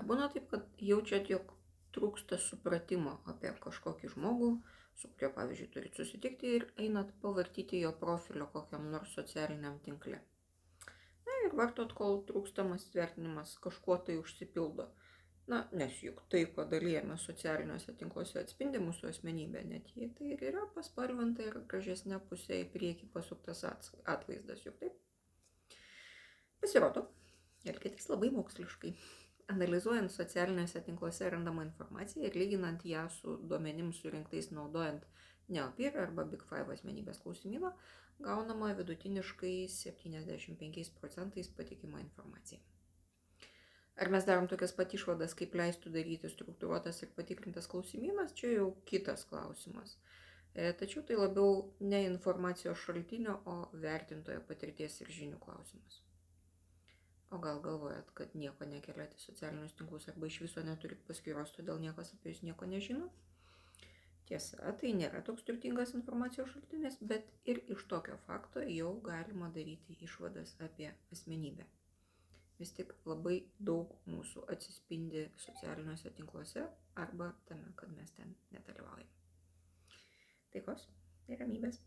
Ar būna taip, kad jaučiat, jog trūksta supratimo apie kažkokį žmogų, su kuriuo, pavyzdžiui, turit susitikti ir einat pavartyti jo profilio kokiam nors socialiniam tinkle. Na ir vartot, kol trūkstamas vertinimas kažkuo tai užsipildo. Na, nes juk tai, ko dalyjame socialiniuose tinkluose, atspindi mūsų asmenybę, net jei tai ir yra paspalvinta ir gražesnė pusė į priekį pasuktas atvaizdas, juk taip. Pasirodo, elkitės labai moksliškai. Analizuojant socialiniuose tinkluose randamą informaciją ir lyginant ją su duomenims surinktais naudojant Neopir arba Big Five asmenybės klausimyną, gaunama vidutiniškai 75% patikima informacija. Ar mes darom tokias pat išvadas, kaip leistų daryti struktūruotas ir patikrintas klausimynas, čia jau kitas klausimas. Tačiau tai labiau ne informacijos šaltinio, o vertintojo patirties ir žinių klausimas. O gal galvojat, kad nieko nekeliat į socialinius tinklus arba iš viso neturit paskyros, todėl niekas apie jūs nieko nežino? Tiesa, tai nėra toks turtingas informacijos šaltinis, bet ir iš tokio fakto jau galima daryti išvadas apie asmenybę. Vis tik labai daug mūsų atsispindi socialiniuose tinkluose arba tame, kad mes ten nedalyvaujame. Taikos ir ramybės.